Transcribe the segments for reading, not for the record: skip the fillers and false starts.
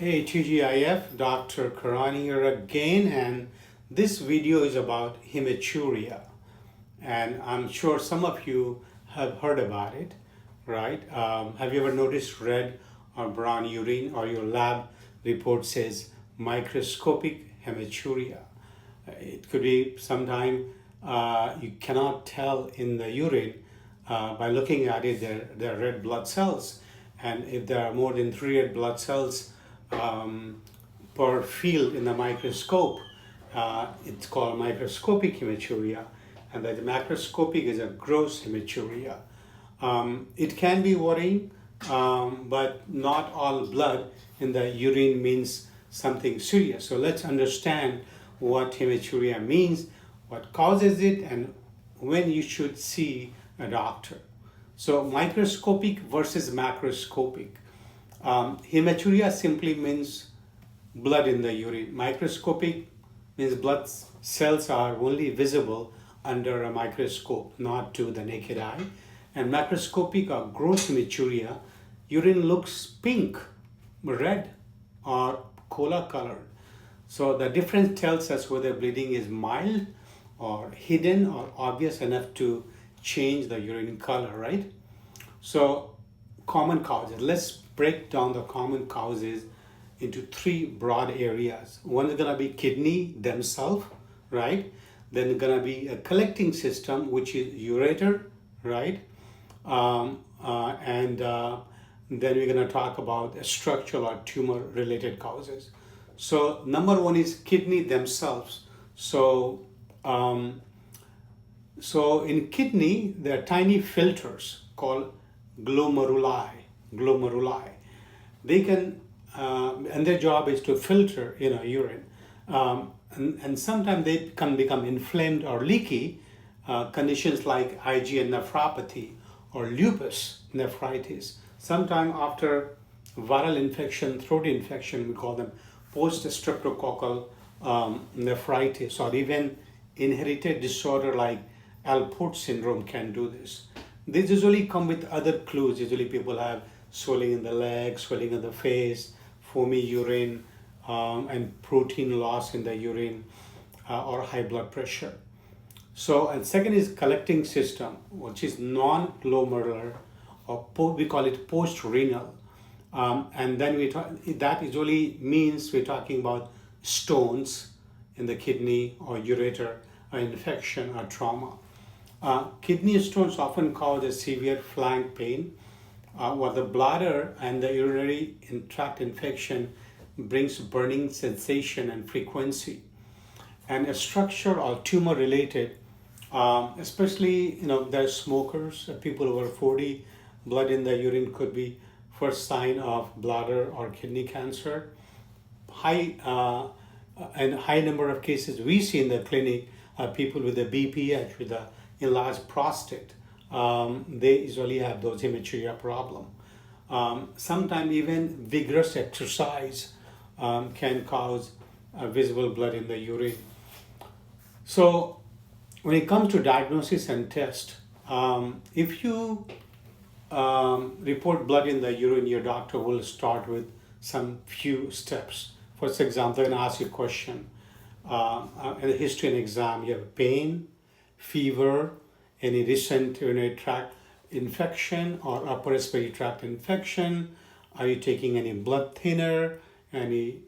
Hey TGIF, Dr. Karan here again, and this video is about hematuria. And I'm sure some of you have heard about it, right? Have you ever noticed red or brown urine, or your lab report says microscopic hematuria? It could be sometime you cannot tell in the urine by looking at it, there are red blood cells. And if there are more than 3 red blood cells per field in the microscope, it's called microscopic hematuria, and that the macroscopic is a gross hematuria. It can be worrying, but not all blood in the urine means something serious. So let's understand what hematuria means, what causes it, and when you should see a doctor. So microscopic versus macroscopic. Hematuria simply means blood in the urine. Microscopic means blood cells are only visible under a microscope, not to the naked eye. And macroscopic or gross hematuria, urine looks pink, red, or cola colored. So the difference tells us whether bleeding is mild or hidden or obvious enough to change the urine color, right? So common causes. Let's break down the common causes into 3 broad areas. One is gonna be kidney themselves, right? Then gonna be a collecting system, which is ureter, right? And then we're gonna talk about structural or tumor related causes. So number 1 is kidney themselves. So in kidney, there are tiny filters called glomeruli. They can, and their job is to filter, urine. And sometimes they can become inflamed or leaky. Conditions like IgA nephropathy or lupus nephritis. Sometimes after viral infection, throat infection, we call them post-streptococcal nephritis, or even inherited disorder like Alport syndrome can do this. These usually come with other clues. Usually people have swelling in the legs, swelling in the face, foamy urine, and protein loss in the urine, or high blood pressure. So, and second is collecting system, which is non-glomerular, or we call it post-renal. And then that usually means we're talking about stones in the kidney or ureter, or infection or trauma. Kidney stones often cause a severe flank pain, while the bladder and the urinary tract infection brings burning sensation and frequency. And a structure or tumor related, especially there's smokers, people over 40, blood in the urine could be first sign of bladder or kidney cancer. High number of cases we see in the clinic are people with a BPH, with a enlarged prostate. They usually have those hematuria problem. Sometimes even vigorous exercise can cause visible blood in the urine. So when it comes to diagnosis and test, if you report blood in the urine, your doctor will start with some few steps. For example, they're going to ask you a question. In the history and exam, you have pain, fever, any recent urinary tract infection or upper respiratory tract infection. Are you taking any blood thinner, any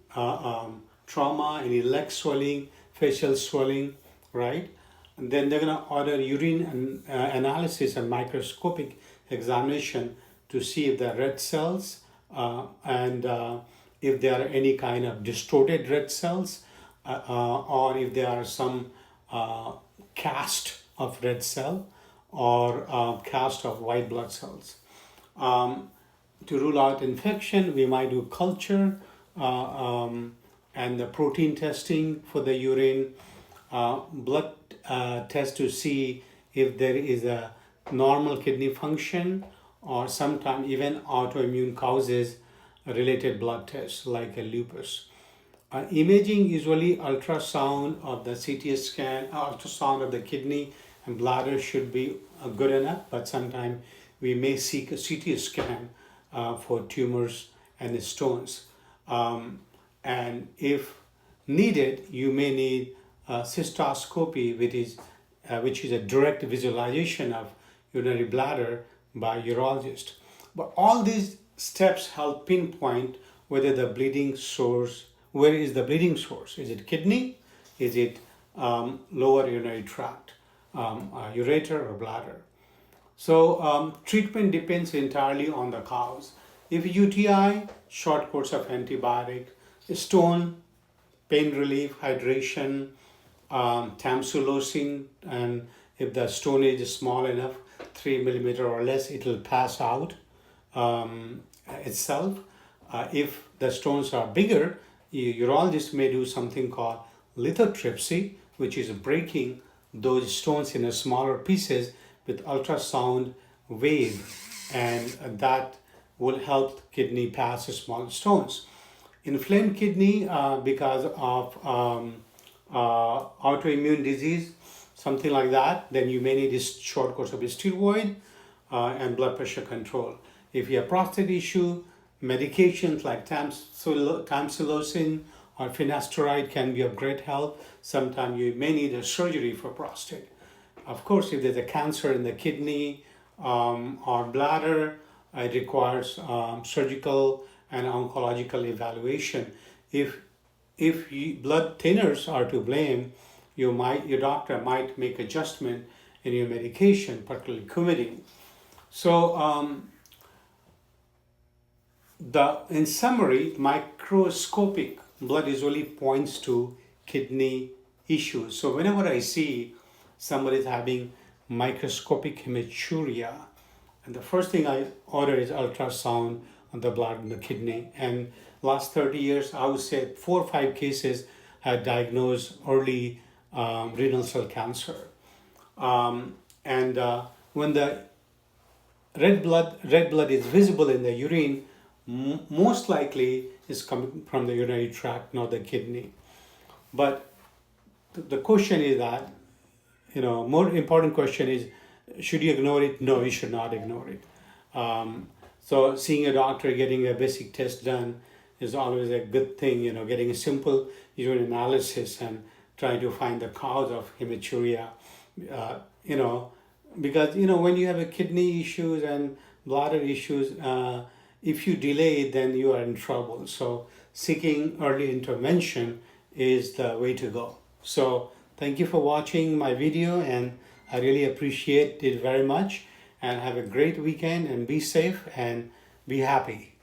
trauma, any leg swelling, facial swelling, right? And then they're going to order urine analysis and microscopic examination to see if there are red cells and if there are any kind of distorted red cells or if there are some cast of red cell or cast of white blood cells. To rule out infection, we might do culture and the protein testing for the urine, blood test to see if there is a normal kidney function, or sometimes even autoimmune causes related blood tests like a lupus. Imaging, usually ultrasound of the CT scan, ultrasound of the kidney and bladder should be good enough, but sometimes we may seek a CT scan for tumors and stones. And if needed, you may need cystoscopy, which is a direct visualization of urinary bladder by urologist. But all these steps help pinpoint whether the bleeding source, where is the bleeding source? Is it kidney? Is it lower urinary tract, ureter or bladder? So treatment depends entirely on the cause. If UTI, short course of antibiotic, stone, pain relief, hydration, tamsulosin, and if the stone is small enough, 3 millimeter or less, it will pass out itself. If the stones are bigger, urologist may do something called lithotripsy, which is breaking those stones in smaller pieces with ultrasound wave, and that will help kidney pass small stones. Inflamed kidney because of autoimmune disease, something like that, then you may need a short course of steroid and blood pressure control. If you have prostate issue, medications like tamsulosin or finasteride can be of great help. Sometimes you may need a surgery for prostate. Of course, if there's a cancer in the kidney or bladder, it requires surgical and oncological evaluation. If blood thinners are to blame, your doctor might make adjustment in your medication, particularly Coumadin. So in summary, microscopic blood usually points to kidney issues. So whenever I see somebody is having microscopic hematuria, and the first thing I order is ultrasound on the blood and the kidney. And last 30 years, I would say 4 or 5 cases had diagnosed early renal cell cancer. When the red blood is visible in the urine, most likely is coming from the urinary tract, not the kidney. But the question is that, more important question is, should you ignore it? No, you should not ignore it. So seeing a doctor, getting a basic test done is always a good thing, getting a simple urine analysis and trying to find the cause of hematuria, because, when you have a kidney issues and bladder issues, if you delay, then you are in trouble. So seeking early intervention is the way to go. So thank you for watching my video, and I really appreciate it very much. And have a great weekend, and be safe and be happy.